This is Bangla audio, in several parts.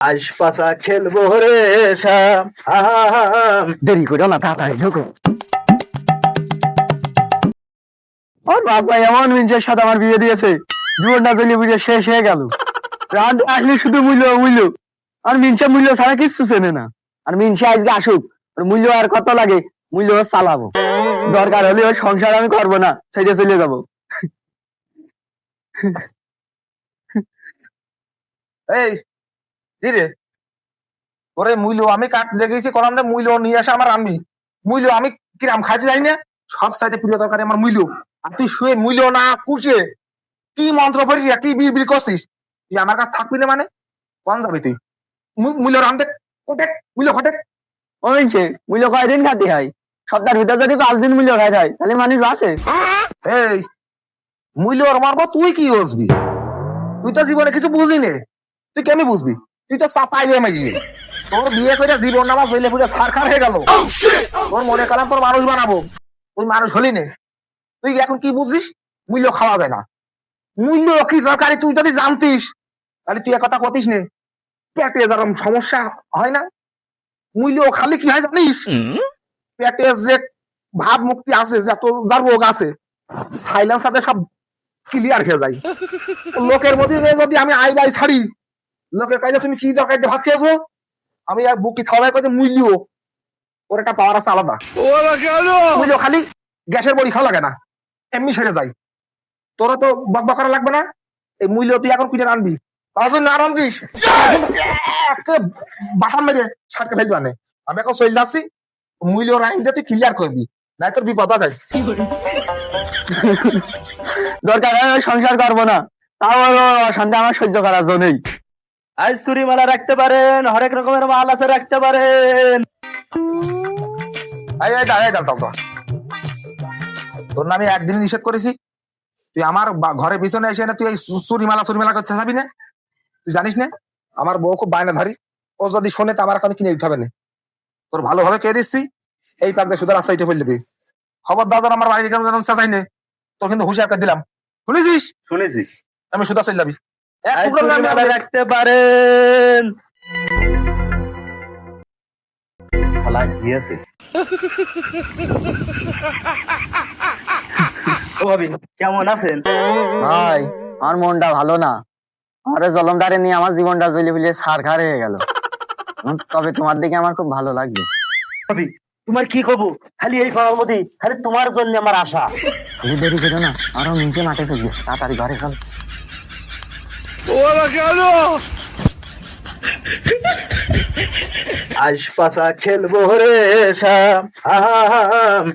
আজ পাশা খেলবো রে দেরি করো না, তাড়াতাড়ি ঢোকো। ওর বাবা এমন মিনসের সাথে আমার বিয়ে দিয়েছে, জীবনটা চলে বুঝে শেষ হয়ে গেল। রাত আসলে শুধু মূল্য মূল্য, আর মিনসে মূল্য ছাড়া কিচ্ছু চেনে না। আর মিনসে আজকে আসুক, ওর মূল্য আর কত লাগে, মূল্য চালাবো। দরকার হলে ওর সংসার আমি করবো না, ছেড়ে চলে যাবো। এই রে, ওরে মূল্য আমি কাট লেগেছি করাম দে, মূল্য নিয়ে আসে আমার আমি মূল্য আমি কিরাম খাইতে যাই না, সব সাইতে প্রিয় তরকারি আমার মূল্য। আর তুই শুয়ে মূল্য না কুচে কি মন্ত্র পড়িস, কি বিড় বিড় করছিস, তুই আমার কাছে থাকবি না মানে কোন যাবি তুই? মূল্য রাম দেখ কোটে মূল্য ঘটে। ও মিনসে মূল্য কয়দিন খাতে হয়? সপ্তাহের ভিতর যদি 5 দিন মূল্য খাই হয় তাহলে মানুষ বাঁচে। এই মূল্য মারবো, তুই কি বুঝবি? তুই তো জীবনে কিছু বুঝলি নে, তুই কেমনি বুঝবি? তুই তো চাপাইলে মাইয়ে, তোর বিয়ে করে জীবন নামা চলে পুজো সারখার হয়ে গেল। তোর মনে করলাম তোর মানুষ বানাবো, তুই মানুষ হলি নে। তুই এখন কি বুঝিস? মূল্য খাওয়া যায় না, মূল্য কি দরকারি তুই যদি জানতিস তাহলে তুই কথা কতিস নে। পেটে যেরকম সমস্যা হয় না, মূল্য খালি কি হয় জানিস? পেটে যে ভাব মুক্তি আছে, যত যার রোগ আছে, সাইলেন্স সাথে সব ক্লিয়ার হয়ে যায়। লোকের মধ্যে যদি আমি আই বাই ছাড়ি, লোকের কাছে তুমি কি দরকার ভাত খেয়েছো, আমি আর বুকি খাওয়াই কাছে মূল্য ওর একটা পাওয়ার আছে আলাদা। মূল্য খালি গ্যাসের বড়ি খাওয়া লাগে না, এমনি সেরে যায়। তোরা তো বকবক করা লাগবে না, এই মূল্য তুই এখন কুইতে আনবি, তার জন্য আর আনবিস বাসান মেরে ছাড়কে ফেলবি। মানে আমি এখন চলে যাচ্ছি, মূল্য আইন দিয়ে তুই ক্লিয়ার করবি, নাই তোর বিপদ আছে। দরকার হয় সংসার করবো না, তাও অশান্তি আমার সহ্য করার জন্যই। আজ চুরি মালা রাখতে পারেন, হরেক রকমের মাল আছে রাখতে পারেন। তোর না আমি একদিন নিষেধ করেছি, তুই আমার ঘরের পিছনে এসে না তুই এই চুরিমালা করতে চাবি না? তুই জানিস না আমার বউ খুব বায়না ধরি, ও যদি শোনে তো আমার এখন কিনে দিতে হবে না। তোর ভালোভাবে কে দিচ্ছি, এই পাক শুধু রাস্তায় উঠে ফেলে দিবি। খবরদার আমার বাড়ি চাই নে, তোর কিন্তু হুঁশিয়ার করে দিলাম, শুনেছিস? শুনেছি। আমি সুদা চলে যাবি, রাখতে পারেন। কেমন আছেন ভাই? আমার মনটা ভালো না, আরে জলমদারে নিয়ে আমার জীবনটা জ্বলে ফুলে ছারখার হয়ে গেল। তবে তোমার দিকে আমার খুব ভালো লাগবে। তোমার কি করবো, খালি এই সভাপতি, খালি তোমার জন্য আমার আশা। খালি দেরি করো না, আরো নিচে মাঠে চলি, তাড়াতাড়ি ঘরে চল। আজ পাশা খেলবো রে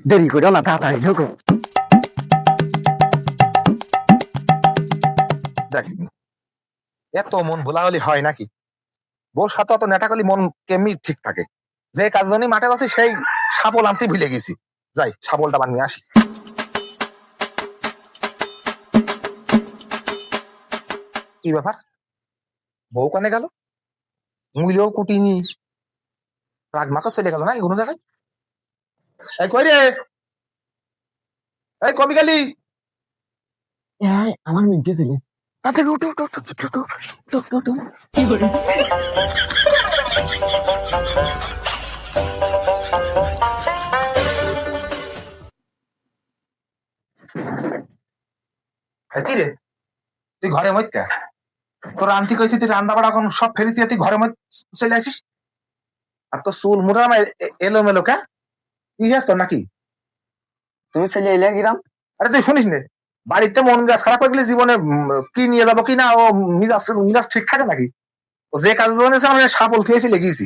দেরি করো না, তাড়াতাড়ি ঢোকো। দেখ এত মন ভোলা হলি হয় নাকি? বউর সাথে অত নেটাকালি মন কেমনি ঠিক থাকে? যে কাজ জন্য মাঠে আছে সেই সাপল আনতে ভুলে গেছি, যাই সাপলটা বানিয়ে আসি। কি ব্যাপার, বউ কানে গেল, মূল্যও কুটিনি, রাগ মাকে চলে গেল না এগুলো দেখায়। এই কই রে, এই কবি গেলি? আমার মিটে দিলে তাড়াতাড়ি উঠো উঠো উঠো উঠো উঠো উঠো। কি করে কি রে, তুই ঘরে মধ্যে তোর আনতি কইছি, তুই রান্না বাড়া এখন সব ফেলেছি, তুই ঘরে মধ্যে চলে আসিস। আর তোর চুল মুড়া এলো মেলো কে, কি হয়েছ তোর নাকি? তুমি চলে এলে গিরাম? আরে তুই শুনিস নে, বাড়িতে মন মেজাজ খারাপ হয়ে গেলে জীবনে কি নিয়ে যাবো কি না, ও মিজাজ ঠিক থাকে নাকি? ও যে কাজ জন্য আমি সাপল খেয়েছি লেগেছি,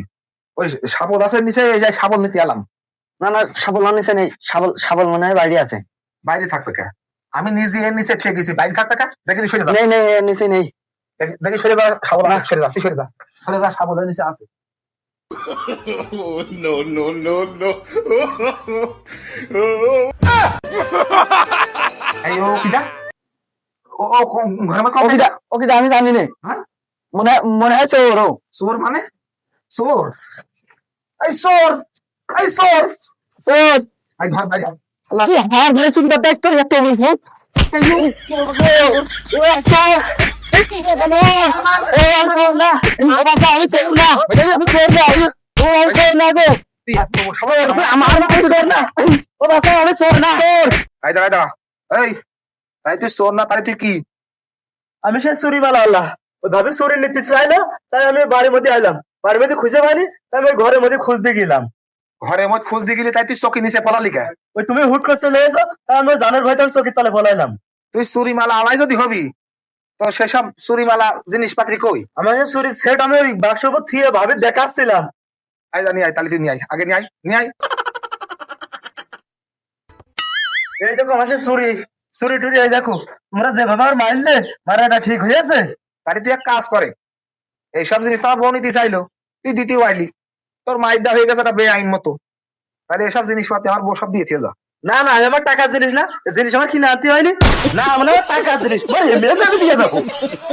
ওই সাপল আছে নিচে, এই যাই সাবল নিতে এলাম। না না, শাবল নিচে নেই, শাবল শাবল মনে হয় বাইরে আছে। বাইরে থাকবে কে? আমি নিজে এর নিচে ঠিক গেছি, বাইরে থাকবে কে? দেখি সরে যা, নেই নেই নিচে নেই, দেখি সরে যা, সাবল সরে যা, তুই সরে যা, সরে যা, সাবলের নিচে আছে। No, no, no, no. এই ও কিটা, ও ঘরের মধ্যে ওকিটা ওকিটা আমি জানি না, হ্যাঁ? মনে হয় চোর। ও চোর মানে? চোর? এই চোর, এই চোর, চোর এই ঘর বাইরে আয়। তুই আমার ঘরে চুরি করতে আসছিস? তোর এত বড় তুই এত বড় সাহস? এই দাঁড়া দাঁড়া, এই তাই তুই চোর না, তাই তুই কি? আমি সে চুরিমালা আল্লাহ ওইভাবে চুরি নিতে চাই না, তাই আমি বাড়ির মধ্যে আইলাম। বাড়ির মধ্যে খুঁজে পাইনি, তাই আমি ঘরের মধ্যে খুঁজতে গেলাম। ঘরে মত খোঁজ দিয়ে গেলি, তাই তুই চকি নিচে পড়ালি কে? ওই তুমি হুট করে চলে এসো, তাই আমি জানের ভয়তে আমি চকির তলে বলাইলাম। তুই চুরি মালা আলাই যদি হবি, তো সেসব চুরি মালা জিনিসপাতি কই? আমার চুরি সেট আমি ওই বাক্স উপর থিয়ে ভাবে দেখাচ্ছিলাম। আই জানি, আয় তাহলে তুই নিয়ে আয়, আগে নিয়ে আয়, নিয়ে আয়। এই দেখো আমার সে চুরি চুরি টুরি, এই দেখো তোমরা যেভাবে আমার মারলে মারাটা ঠিক হয়েছে। তাহলে তুই এক কাজ করে, এইসব জিনিস তোমার বউ নিতে চাইলো, তুই দিতেও আইলি, তোর মাইর দা হয়ে গেছে একটা বেআইন মতো। তাহলে এসব জিনিসপাতি আমার বউ সব দিয়ে যা। না না, আমার টাকার জিনিস না, জিনিস আমার কিনে আনতে হয়নি। না, আমার টাকার জিনিস দিয়ে দেবো।